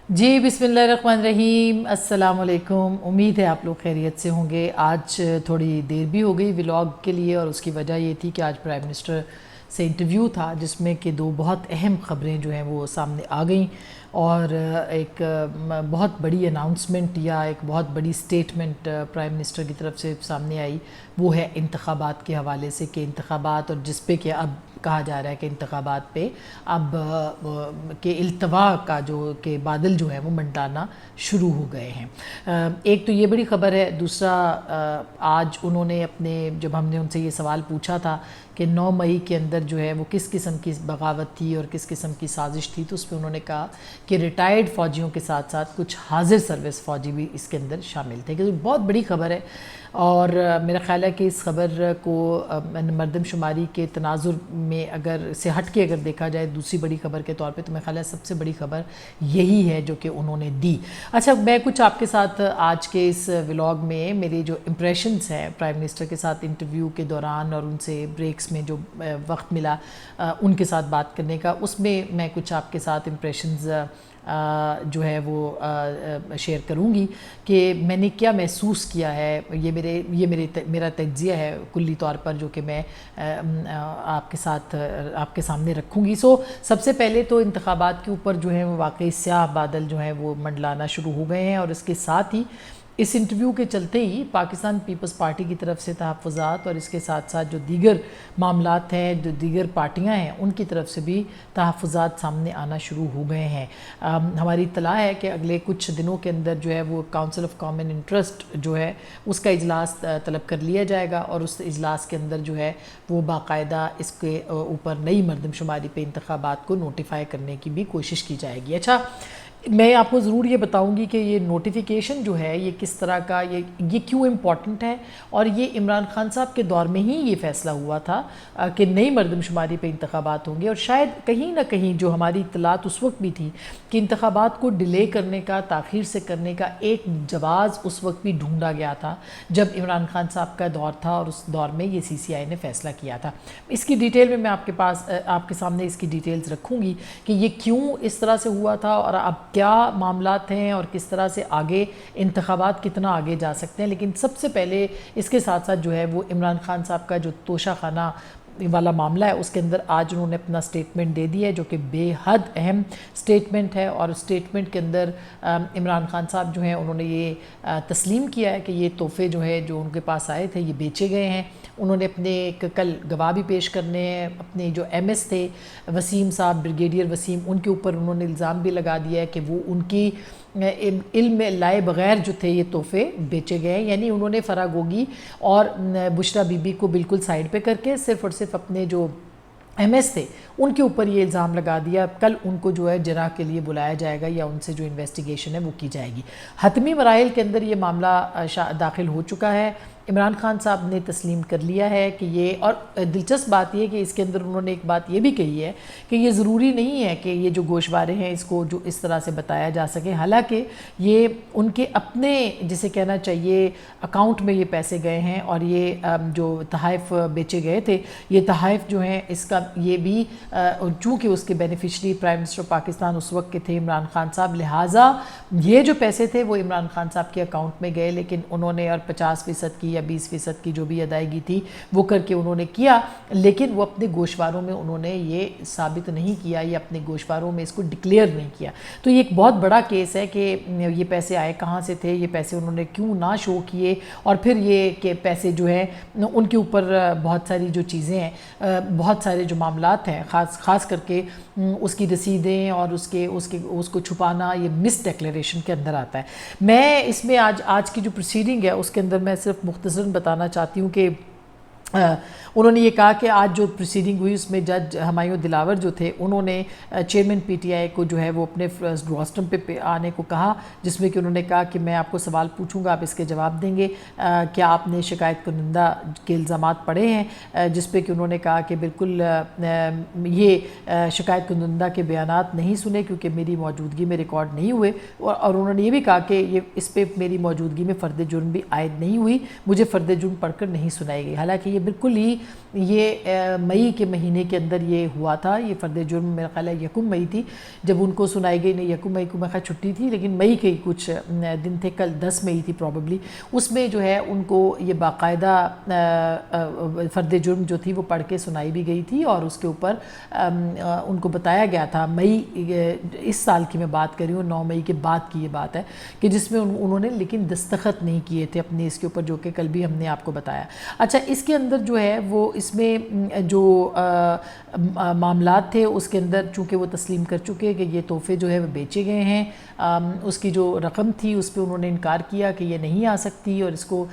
جی بسم اللہ الرحمن الرحیم، السلام علیکم۔ امید ہے آپ لوگ خیریت سے ہوں گے۔ آج تھوڑی دیر بھی ہو گئی ولاگ کے لیے، اور اس کی وجہ یہ تھی کہ آج پرائم منسٹر سے انٹرویو تھا جس میں کہ دو بہت اہم خبریں جو ہیں وہ سامنے آ گئیں، اور ایک بہت بڑی اناؤنسمنٹ یا ایک بہت بڑی سٹیٹمنٹ پرائم منسٹر کی طرف سے سامنے آئی، وہ ہے انتخابات کے حوالے سے کہ انتخابات، اور جس پہ کہ اب کہا جا رہا ہے کہ انتخابات پہ اب کہ التوا کا جو کہ بادل جو ہے وہ منڈلانا شروع ہو گئے ہیں۔ ایک تو یہ بڑی خبر ہے، دوسرا آج انہوں نے جب ہم نے ان سے یہ سوال پوچھا تھا کہ 9 مئی کے اندر جو ہے وہ کس قسم کی بغاوت تھی اور کس قسم کی سازش تھی، تو اس پہ انہوں نے کہا کہ ریٹائرڈ فوجیوں کے ساتھ ساتھ کچھ حاضر سروس فوجی بھی اس کے اندر شامل تھے، کہ بہت بڑی خبر ہے۔ اور میرا خیال ہے کہ اس خبر کو مردم شماری کے تناظر میں سے ہٹ کے اگر دیکھا جائے دوسری بڑی خبر کے طور پہ، تو میرا خیال ہے سب سے بڑی خبر یہی ہے جو کہ انہوں نے دی۔ اچھا، میں کچھ آپ کے ساتھ آج کے اس ولاگ میں میرے جو امپریشنز ہیں پرائم منسٹر کے ساتھ انٹرویو کے دوران اور ان سے بریکس میں جو وقت ملا ان کے ساتھ بات کرنے کا، اس میں میں کچھ آپ کے ساتھ امپریشنز جو ہے وہ شیئر کروں گی کہ میں نے کیا محسوس کیا ہے۔ یہ میرا تجزیہ ہے کلی طور پر، جو کہ میں آپ کے سامنے رکھوں گی۔ سب سے پہلے تو انتخابات کے اوپر جو ہے وہ واقعی سیاہ بادل جو ہیں وہ منڈلانا شروع ہو گئے ہیں، اور اس کے ساتھ ہی اس انٹرویو کے چلتے ہی پاکستان پیپلز پارٹی کی طرف سے تحفظات، اور اس کے ساتھ ساتھ جو دیگر معاملات ہیں، جو دیگر پارٹیاں ہیں، ان کی طرف سے بھی تحفظات سامنے آنا شروع ہو گئے ہیں۔ ہماری اطلاع ہے کہ اگلے کچھ دنوں کے اندر جو ہے وہ کاؤنسل آف کامن انٹرسٹ جو ہے اس کا اجلاس طلب کر لیا جائے گا، اور اس اجلاس کے اندر جو ہے وہ باقاعدہ اس کے اوپر نئی مردم شماری پہ انتخابات کو نوٹیفائی کرنے کی بھی کوشش کی جائے گی۔ اچھا، میں آپ کو ضرور یہ بتاؤں گی کہ یہ نوٹیفیکیشن جو ہے یہ کس طرح کا، یہ کیوں امپورٹنٹ ہے، اور یہ عمران خان صاحب کے دور میں ہی یہ فیصلہ ہوا تھا کہ نئی مردم شماری پہ انتخابات ہوں گے، اور شاید کہیں نہ کہیں جو ہماری اطلاعات اس وقت بھی تھی کہ انتخابات کو ڈیلے کرنے کا، تاخیر سے کرنے کا ایک جواز اس وقت بھی ڈھونڈا گیا تھا جب عمران خان صاحب کا دور تھا، اور اس دور میں یہ سی سی آئی نے فیصلہ کیا تھا۔ اس کی ڈیٹیل میں آپ کے سامنے اس کی ڈیٹیلز رکھوں گی کہ یہ کیوں اس طرح سے ہوا تھا، اور اب کیا معاملات ہیں، اور کس طرح سے آگے انتخابات کتنا آگے جا سکتے ہیں۔ لیکن سب سے پہلے اس کے ساتھ ساتھ جو ہے وہ عمران خان صاحب کا جو توشہ خانہ والا معاملہ ہے، اس کے اندر آج انہوں نے اپنا سٹیٹمنٹ دے دی ہے، جو کہ بے حد اہم سٹیٹمنٹ ہے، اور سٹیٹمنٹ کے اندر عمران خان صاحب جو ہیں انہوں نے یہ تسلیم کیا ہے کہ یہ تحفے جو ہے جو ان کے پاس آئے تھے یہ بیچے گئے ہیں۔ انہوں نے اپنے کل گواہ بھی پیش کرنے ہیں، اپنے جو ایم ایس تھے وسیم صاحب، بریگیڈیئر وسیم، ان کے اوپر انہوں نے الزام بھی لگا دیا ہے کہ وہ ان کی علم میں لائے بغیر جو تھے یہ تحفے بیچے گئے ہیں، یعنی انہوں نے فرح گوگی اور بشریٰ بی بی کو بالکل سائیڈ پہ کر کے صرف اور صرف اپنے جو ایم ایس تھے ان کے اوپر یہ الزام لگا دیا۔ کل ان کو جو ہے جرح کے لیے بلایا جائے گا، یا ان سے جو انویسٹیگیشن ہے وہ کی جائے گی۔ حتمی مراحل کے اندر یہ معاملہ داخل ہو چکا ہے، عمران خان صاحب نے تسلیم کر لیا ہے کہ یہ، اور دلچسپ بات یہ کہ اس کے اندر انہوں نے ایک بات یہ بھی کہی ہے کہ یہ ضروری نہیں ہے کہ یہ جو گوشوارے ہیں اس کو جو اس طرح سے بتایا جا سکے، حالانکہ یہ ان کے اپنے جسے کہنا چاہیے اکاؤنٹ میں یہ پیسے گئے ہیں، اور یہ جو تحائف بیچے گئے تھے یہ تحائف جو ہیں اس کا یہ بھی چونکہ اس کے بینیفیشری پرائم منسٹر پاکستان اس وقت کے تھے عمران خان صاحب، لہٰذا یہ جو پیسے تھے وہ عمران خان صاحب کے اکاؤنٹ میں گئے، لیکن انہوں نے اور 50% کی یا 20% کی جو بھی ادائیگی تھی وہ کر کے انہوں نے کیا، لیکن وہ اپنے گوشواروں میں انہوں نے یہ ثابت نہیں کیا، یا اپنے گوشواروں میں اس کو ڈکلیئر نہیں کیا۔ تو یہ ایک بہت بڑا کیس ہے کہ یہ پیسے آئے کہاں سے تھے، یہ پیسے انہوں نے کیوں نہ شو کیے، اور پھر یہ کہ پیسے جو ہیں ان کے اوپر بہت ساری جو چیزیں ہیں، بہت سارے جو معاملات ہیں، خاص کر کے اس کی رسیدیں اور اس کو چھپانا، یہ مس ڈیکلیریشن کے اندر آتا ہے۔ میں اس میں آج کی جو پروسیڈنگ ہے اس کے اندر میں صرف مختصراً بتانا چاہتی ہوں کہ انہوں نے یہ کہا کہ آج جو پروسیڈنگ ہوئی اس میں جج ہمایوں دلاور جو تھے انہوں نے چیئرمین پی ٹی آئی کو جو ہے وہ اپنے روسٹرم پہ آنے کو کہا، جس میں کہ انہوں نے کہا کہ میں آپ کو سوال پوچھوں گا، آپ اس کے جواب دیں گے، کیا آپ نے شکایت کنندہ کے الزامات پڑھے ہیں، جس پہ کہ انہوں نے کہا کہ بالکل یہ شکایت کنندہ کے بیانات نہیں سنے کیونکہ میری موجودگی میں ریکارڈ نہیں ہوئے، اور انہوں نے یہ بھی کہا کہ اس پہ میری موجودگی میں فرد جرم بھی عائد نہیں ہوئی، مجھے فرد جرم پڑھ کر نہیں سنائی گئی، حالانکہ یہ بالکل ہی یہ مئی کے مہینے کے اندر یہ ہوا تھا. یہ فرد جرم میرا خیال ہے 1 مئی تھی جب ان کو سنائی گئی. نہیں 1 مئی کو میں خیال چھٹی تھی لیکن مئی کے کچھ دن تھے, کل 10 مئی تھی پروبیبلی. اس میں جو ہے ان کو یہ باقاعدہ فرد جرم جو تھی وہ پڑھ کے سنائی بھی گئی تھی اور اس کے اوپر ان کو بتایا گیا تھا. مئی اس سال کی میں بات کر رہی ہوں, 9 مئی کے بعد کی یہ بات ہے کہ جس میں انہوں نے لیکن دستخط نہیں کیے تھے اپنے اس کے اوپر, جو کہ کل بھی ہم نے آپ کو بتایا. اچھا اس کے اندر جو ہے وہ اس میں جو معاملات تھے اس کے اندر چونکہ وہ تسلیم کر چکے کہ یہ تحفے جو ہے وہ بیچے گئے ہیں, اس کی جو رقم تھی اس پہ انہوں نے انکار کیا کہ یہ نہیں آ سکتی اور اس کو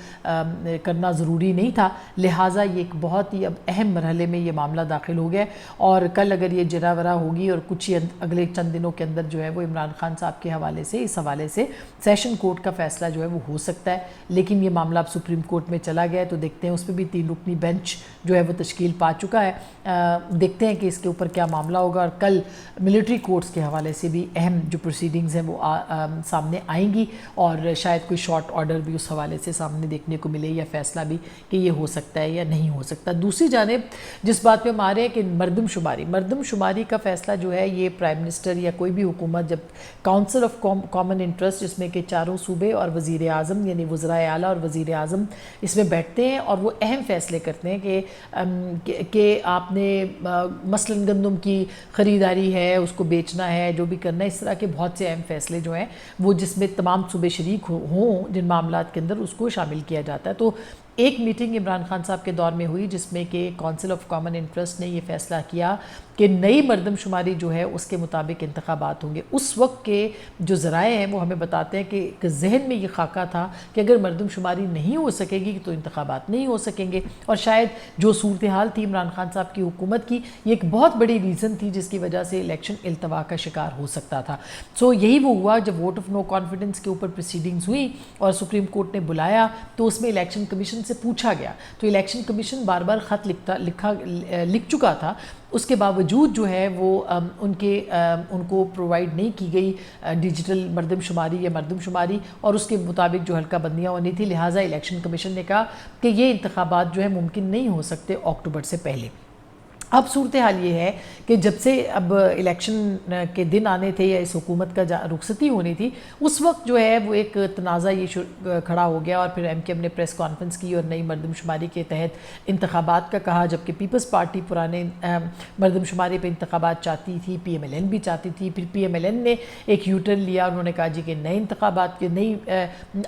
کرنا ضروری نہیں تھا, لہٰذا یہ ایک بہت ہی اب اہم مرحلے میں یہ معاملہ داخل ہو گیا. اور کل اگر یہ جراورا ہوگی اور کچھ ہی اگلے چند دنوں کے اندر جو ہے وہ عمران خان صاحب کے حوالے سے اس حوالے سے سیشن کورٹ کا فیصلہ جو ہے وہ ہو سکتا ہے. لیکن یہ معاملہ اب سپریم کورٹ میں چلا گیا ہے تو دیکھتے ہیں, اس پہ بھی 3 رکنی بینچ جو ہے وہ تشکیل پا چکا ہے. دیکھتے ہیں کہ اس کے اوپر کیا معاملہ ہوگا. اور کل ملٹری کورٹس کے حوالے سے بھی اہم جو پروسیڈنگز ہیں وہ سامنے آئیں گی اور شاید کوئی شارٹ آرڈر بھی اس حوالے سے سامنے دیکھنے کو ملے یا فیصلہ بھی کہ یہ ہو سکتا ہے یا نہیں ہو سکتا. دوسری جانب جس بات پہ ہم آ رہے ہیں کہ مردم شماری کا فیصلہ جو ہے یہ پرائم منسٹر یا کوئی بھی حکومت جب کاؤنسل آف کامن انٹرسٹ جس میں کہ 4 صوبے اور وزیر اعظم یعنی وزرائے اعلیٰ اور وزیر اعظم اس میں بیٹھتے ہیں اور وہ اہم فیصلے کرتے ہیں کہ آپ نے مثلاً گندم کی خریداری ہے, اس کو بیچنا ہے, جو بھی کرنا ہے, اس طرح کے بہت سے اہم فیصلے جو ہیں وہ جس میں تمام صوبے شریک ہوں جن معاملات کے اندر اس کو شامل کیا جاتا ہے. تو ایک میٹنگ عمران خان صاحب کے دور میں ہوئی جس میں کہ کونسل آف کامن انٹرسٹ نے یہ فیصلہ کیا کہ نئی مردم شماری جو ہے اس کے مطابق انتخابات ہوں گے. اس وقت کے جو ذرائع ہیں وہ ہمیں بتاتے ہیں کہ ذہن میں یہ خاکہ تھا کہ اگر مردم شماری نہیں ہو سکے گی تو انتخابات نہیں ہو سکیں گے, اور شاید جو صورتحال تھی عمران خان صاحب کی حکومت کی یہ ایک بہت بڑی ریزن تھی جس کی وجہ سے الیکشن التوا کا شکار ہو سکتا تھا. سو یہی وہ ہوا جب ووٹ آف نو کانفیڈنس کے اوپر پروسیڈنگز ہوئی اور سپریم کورٹ نے بلایا تو اس میں الیکشن کمیشن سے پوچھا گیا. تو الیکشن کمیشن بار بار خط لکھ چکا تھا, اس کے باوجود جو ہے وہ ان کو پرووائڈ نہیں کی گئی ڈیجیٹل مردم شماری اور اس کے مطابق جو حلقہ بندیاں ہونی تھی. لہٰذا الیکشن کمیشن نے کہا کہ یہ انتخابات جو ہے ممکن نہیں ہو سکتے اکتوبر سے پہلے. اب صورتحال یہ ہے کہ جب سے اب الیکشن کے دن آنے تھے یا اس حکومت کا رخصتی ہونی تھی اس وقت جو ہے وہ ایک تنازع یہ کھڑا ہو گیا اور پھر ایم کیو ایم نے پریس کانفرنس کی اور نئی مردم شماری کے تحت انتخابات کا کہا, جبکہ پیپلز پارٹی پرانے مردم شماری پہ انتخابات چاہتی تھی, پی ایم ایل این بھی چاہتی تھی. پھر پی ایم ایل این نے ایک یو ٹرن لیا, انہوں نے کہا جی کہ نئے انتخابات کے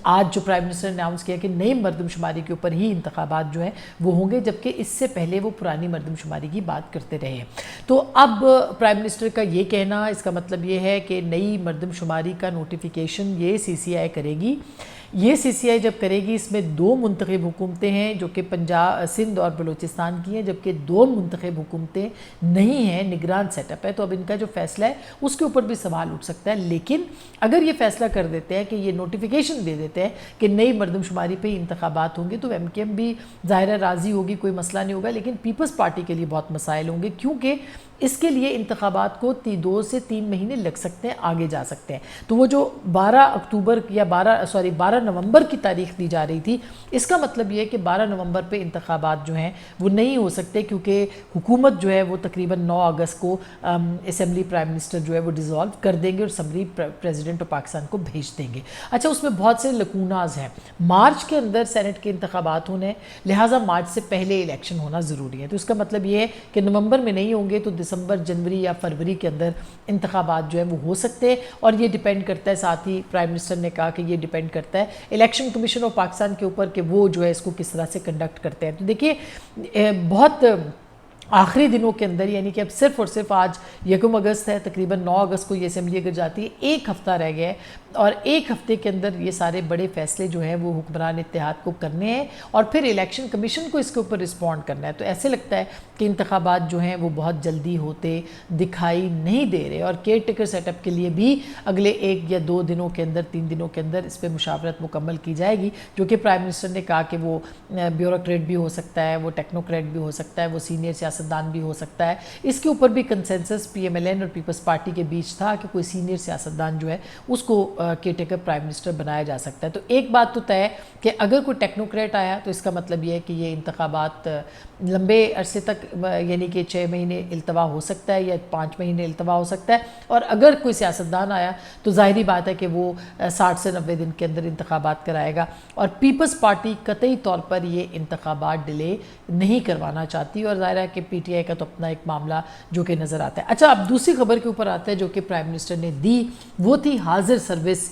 آج جو پرائم منسٹر نے اناؤنس کیا کہ نئی مردم شماری کے اوپر ہی انتخابات جو ہیں وہ ہوں گے, جبکہ اس سے پہلے وہ پرانی مردم شماری کی بات کرتے رہے. تو اب پرائم منسٹر کا یہ کہنا, اس کا مطلب یہ ہے کہ نئی مردم شماری کا نوٹیفیکیشن یہ سی سی آئی کرے گی. یہ سی سی آئی جب کرے گی اس میں 2 منتخب حکومتیں ہیں جو کہ سندھ اور بلوچستان کی ہیں, جبکہ 2 منتخب حکومتیں نہیں ہیں, نگران سیٹ اپ ہے. تو اب ان کا جو فیصلہ ہے اس کے اوپر بھی سوال اٹھ سکتا ہے. لیکن اگر یہ فیصلہ کر دیتے ہیں کہ یہ نوٹیفیکیشن دے دیتے ہیں کہ نئی مردم شماری پہ انتخابات ہوں گے تو ایم کیو ایم بھی ظاہر راضی ہوگی, کوئی مسئلہ نہیں ہوگا. لیکن پیپلز پارٹی کے لیے بہت مسائل ہوں گے کیونکہ اس کے لیے انتخابات کو 2 سے 3 مہینے لگ سکتے ہیں, آگے جا سکتے ہیں. تو وہ جو 12 نومبر کی تاریخ دی جا رہی تھی, اس کا مطلب یہ ہے کہ 12 نومبر پہ انتخابات جو ہیں وہ نہیں ہو سکتے کیونکہ حکومت جو ہے وہ تقریباً 9 اگست کو اسمبلی پرائم منسٹر جو ہے وہ ڈیزالو کر دیں گے اور اسمبلی پریزیڈنٹ آف پاکستان کو بھیج دیں گے. اچھا اس میں بہت سے لکوناز ہیں. مارچ کے اندر سینٹ کے انتخابات ہونے ہیں, لہٰذا مارچ سے پہلے الیکشن ہونا ضروری ہے. تو اس کا مطلب یہ ہے کہ نومبر میں نہیں ہوں گے تو دسمبر, جنوری یا فروری کے اندر انتخابات جو ہیں وہ ہو سکتے ہیں. اور یہ ڈیپینڈ کرتا ہے, ساتھ ہی پرائم منسٹر نے کہا کہ یہ ڈیپینڈ کرتا ہے الیکشن کمیشن آف پاکستان کے اوپر کہ وہ جو ہے اس کو کس طرح سے کنڈکٹ کرتے ہیں. تو دیکھیے بہت آخری دنوں کے اندر, یعنی کہ اب صرف اور صرف آج 1 اگست ہے, تقریباً 9 اگست کو یہ اسمبلی اگر جاتی ہے, 1 ہفتہ رہ گیا ہے اور 1 ہفتے کے اندر یہ سارے بڑے فیصلے جو ہیں وہ حکمران اتحاد کو کرنے ہیں اور پھر الیکشن کمیشن کو اس کے اوپر رسپونڈ کرنا ہے. تو ایسے لگتا ہے کہ انتخابات جو ہیں وہ بہت جلدی ہوتے دکھائی نہیں دے رہے اور کیئر ٹیکر سیٹ اپ کے لیے بھی اگلے 1 یا 2 دنوں کے اندر 3 دنوں کے اندر اس پہ مشاورت مکمل کی جائے گی, جو کہ پرائم منسٹر نے کہا کہ وہ بیوروکریٹ بھی ہو سکتا ہے, وہ ٹیکنوکریٹ بھی ہو سکتا ہے, وہ سینئر سیاست سیاستدان بھی ہو سکتا ہے. اس کے اوپر بھی consensus P M L N اور پیپلز پارٹی کے بیچ تھا کہ کوئی سینئر سیاستدان جو ہے اس کو کیئر ٹیکر پرائم منسٹر بنایا جا سکتا ہے. تو ایک بات تو طے ہے کہ اگر کوئی ٹیکنوکریٹ آیا تو اس کا مطلب یہ ہے کہ یہ انتخابات لمبے عرصے تک یعنی کہ 6 مہینے التوا ہو سکتا ہے یا 5 مہینے التوا ہو سکتا ہے, اور اگر کوئی سیاستدان آیا تو ظاہری بات ہے کہ وہ 60 سے 90 دن کے اندر انتخابات کرائے گا. اور پیپلز پارٹی قطعی طور پر یہ انتخابات ڈیلے نہیں کروانا چاہتی, اور ظاہر ہے کہ پی ٹی آئی کا تو اپنا ایک معاملہ جو کہ نظر آتا ہے. اچھا, اب دوسری خبر کے اوپر آتا ہے جو کہ پرائم منسٹر نے دی, وہ تھی حاضر سروس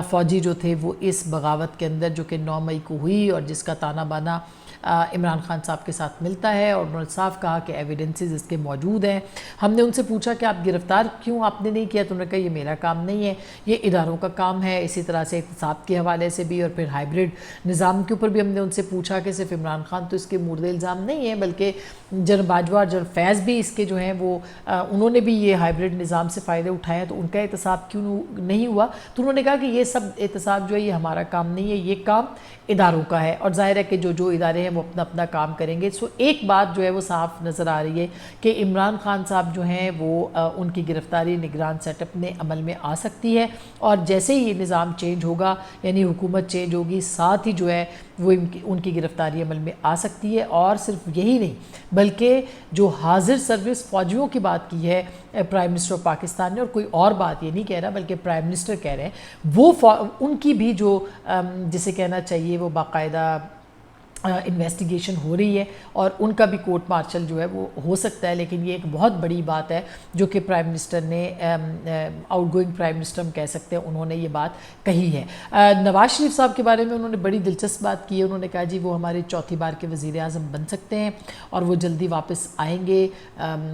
فوجی جو تھے وہ اس بغاوت کے اندر جو کہ 9 مئی کو ہوئی, اور جس کا تانا بانا عمران خان صاحب کے ساتھ ملتا ہے, اور انہوں نے صاف کہا کہ ایویڈنسز اس کے موجود ہیں. ہم نے ان سے پوچھا کہ آپ گرفتار کیوں آپ نے نہیں کیا, تو انہوں نے کہا یہ میرا کام نہیں ہے, یہ اداروں کا کام ہے. اسی طرح سے احتساب کے حوالے سے بھی, اور پھر ہائیبرڈ نظام کے اوپر بھی ہم نے ان سے پوچھا کہ صرف عمران خان تو اس کے مورد الزام نہیں ہیں, بلکہ جنرل باجوہ اور جنرل فیض بھی اس کے جو ہیں وہ انہوں نے بھی یہ ہائیبرڈ نظام سے فائدے اٹھائے ہیں, تو ان کا احتساب کیوں نہیں ہوا. تو انہوں نے کہا کہ یہ سب احتساب جو ہے یہ ہمارا کام نہیں ہے, یہ کام اداروں کا ہے, اور ظاہر ہے کہ جو ادارے ہیں وہ اپنا اپنا کام کریں گے. سو ایک بات جو ہے وہ صاف نظر آ رہی ہے کہ عمران خان صاحب جو ہیں وہ ان کی گرفتاری نگران سیٹ اپ میں عمل میں آ سکتی ہے, اور جیسے ہی یہ نظام چینج ہوگا یعنی حکومت چینج ہوگی, ساتھ ہی جو ہے وہ ان کی گرفتاری عمل میں آ سکتی ہے. اور صرف یہی نہیں بلکہ جو حاضر سروس فوجیوں کی بات کی ہے پرائم منسٹر آف پاکستان نے, اور کوئی اور بات یہ نہیں کہہ رہا بلکہ پرائم منسٹر کہہ رہے ہیں, وہ ان کی بھی جو جسے کہنا چاہیے وہ باقاعدہ انویسٹیگیشن ہو رہی ہے, اور ان کا بھی کورٹ مارشل جو ہے وہ ہو سکتا ہے. لیکن یہ ایک بہت بڑی بات ہے جو کہ پرائم منسٹر نے آؤٹ گوئنگ پرائم منسٹر ہم کہہ سکتے ہیں, انہوں نے یہ بات کہی ہے. نواز شریف صاحب کے بارے میں انہوں نے بڑی دلچسپ بات کی ہے. انہوں نے کہا جی وہ ہماری چوتھی بار کے وزیر اعظم بن سکتے ہیں اور وہ جلدی واپس آئیں گے.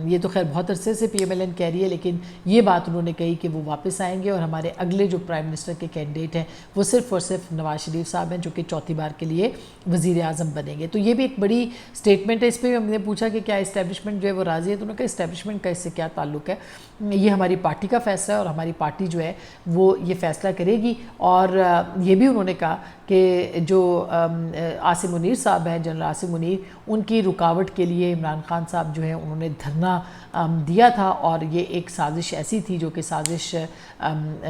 یہ تو خیر بہت عرصے سے پی ایم ایل این کہہ رہی ہے, لیکن یہ بات انہوں نے کہی کہ وہ واپس آئیں گے, اور ہمارے اگلے جو پرائم منسٹر کے کینڈیڈیٹ ہیں وہ صرف اور صرف نواز شریف صاحب ہیں جو کہ چوتھی بار کے لیے وزیر اعظم بنیں گے. تو یہ بھی ایک بڑی سٹیٹمنٹ ہے. اس پہ بھی ہم نے پوچھا کہ کیا اسٹیبلشمنٹ جو ہے وہ راضی ہے, تو انہوں نے کہا اسٹیبلشمنٹ کا اس سے کیا تعلق ہے, یہ ہماری پارٹی کا فیصلہ ہے اور ہماری پارٹی جو ہے وہ یہ فیصلہ کرے گی. اور یہ بھی انہوں نے کہا کہ جو عاصم منیر صاحب ہیں, جنرل عاصم منیر, ان کی رکاوٹ کے لیے عمران خان صاحب جو ہیں انہوں نے دھرنا دیا تھا, اور یہ ایک سازش ایسی تھی جو کہ سازش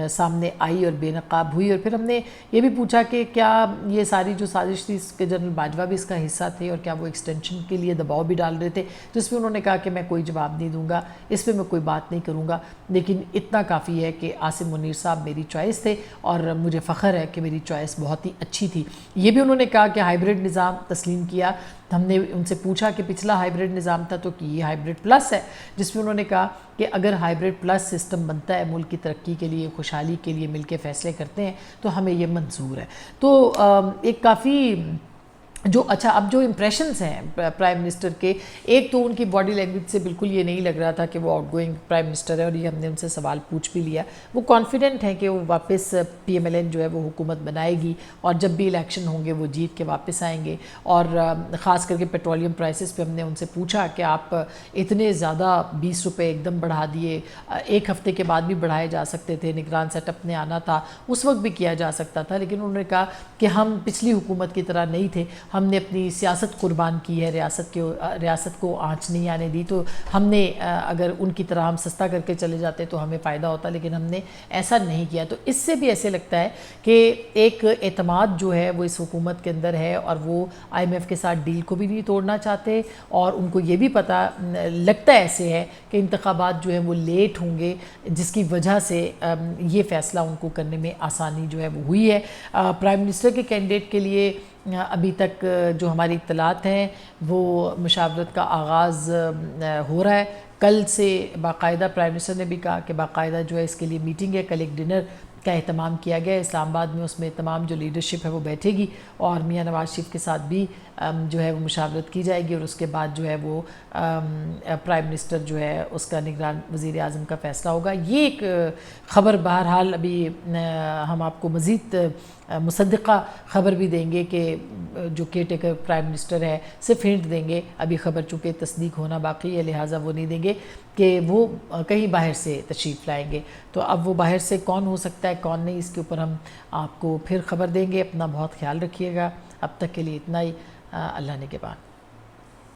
سامنے آئی اور بے نقاب ہوئی. اور پھر ہم نے یہ بھی پوچھا کہ کیا یہ ساری جو سازش تھی اس کے جنرل باجوہ بھی اس کا حصہ تھے, اور کیا وہ ایکسٹینشن کے لیے دباؤ بھی ڈال رہے تھے. تو اس میں انہوں نے کہا کہ میں کوئی جواب نہیں دوں گا, اس پہ میں کوئی بات نہیں کروں گا, لیکن اتنا کافی ہے کہ عاصم منیر صاحب میری چوائس تھے اور مجھے فخر ہے کہ میری چوائس بہت ہی اچھی تھی. یہ بھی انہوں نے کہا کہ ہائیبرڈ نظام تسلیم کیا. ہم نے ان سے پوچھا کہ پچھلا ہائیبرڈ نظام تھا تو کہ یہ ہائیبرڈ پلس ہے, جس میں انہوں نے کہا کہ اگر ہائیبرڈ پلس سسٹم بنتا ہے ملک کی ترقی کے لیے, خوشحالی کے لیے مل کے فیصلے کرتے ہیں تو ہمیں یہ منظور ہے. تو ایک کافی اچھا اب جو امپریشنز ہیں پرائم منسٹر کے, ایک تو ان کی باڈی لینگویج سے بالکل یہ نہیں لگ رہا تھا کہ وہ آؤٹ گوئنگ پرائم منسٹر ہے, اور یہ ہم نے ان سے سوال پوچھ بھی لیا. وہ کانفیڈنٹ ہیں کہ وہ واپس پی ایم ایل این جو ہے وہ حکومت بنائے گی, اور جب بھی الیکشن ہوں گے وہ جیت کے واپس آئیں گے. اور خاص کر کے پیٹرولیم پرائسز پہ ہم نے ان سے پوچھا کہ آپ اتنے زیادہ 20 روپے ایک دم بڑھا دیے, ایک ہفتے کے بعد بھی بڑھائے جا سکتے تھے, نگران سیٹ اپ نے آنا تھا, اس وقت بھی کیا جا سکتا تھا. لیکن انہوں نے کہا کہ ہم پچھلی حکومت کی طرح نہیں تھے, ہم نے اپنی سیاست قربان کی ہے, ریاست کو آنچ نہیں آنے دی. تو ہم نے اگر ان کی طرح ہم سستا کر کے چلے جاتے تو ہمیں فائدہ ہوتا, لیکن ہم نے ایسا نہیں کیا. تو اس سے بھی ایسے لگتا ہے کہ ایک اعتماد جو ہے وہ اس حکومت کے اندر ہے, اور وہ آئی ایم ایف کے ساتھ ڈیل کو بھی نہیں توڑنا چاہتے, اور ان کو یہ بھی پتہ لگتا ایسے ہے کہ انتخابات جو ہیں وہ لیٹ ہوں گے, جس کی وجہ سے یہ فیصلہ ان کو کرنے میں آسانی جو ہے وہ ہوئی ہے. پرائم منسٹر کے کینڈیڈیٹ کے لیے ابھی تک جو ہماری اطلاعات ہیں وہ مشاورت کا آغاز ہو رہا ہے. کل سے باقاعدہ پرائم منسٹر نے بھی کہا کہ باقاعدہ جو ہے اس کے لیے میٹنگ ہے, کل ایک ڈنر کا اہتمام کیا گیا ہے اسلام آباد میں, اس میں تمام جو لیڈرشپ ہے وہ بیٹھے گی, اور میاں نواز شریف کے ساتھ بھی جو ہے وہ مشاورت کی جائے گی, اور اس کے بعد جو ہے وہ پرائم منسٹر جو ہے اس کا نگران وزیر اعظم کا فیصلہ ہوگا. یہ ایک خبر بہرحال ابھی ہم آپ کو مزید مصدقہ خبر بھی دیں گے کہ جو کیئر ٹیکر پرائم منسٹر ہے, صرف ہنٹ دیں گے, ابھی خبر چونکہ تصدیق ہونا باقی ہے لہٰذا وہ نہیں دیں گے کہ وہ کہیں باہر سے تشریف لائیں گے. تو اب وہ باہر سے کون ہو سکتا ہے کون نہیں, اس کے اوپر ہم آپ کو پھر خبر دیں گے. اپنا بہت خیال رکھیے گا. اب تک کے لیے اتنا ہی. اللہ نے کے بعد.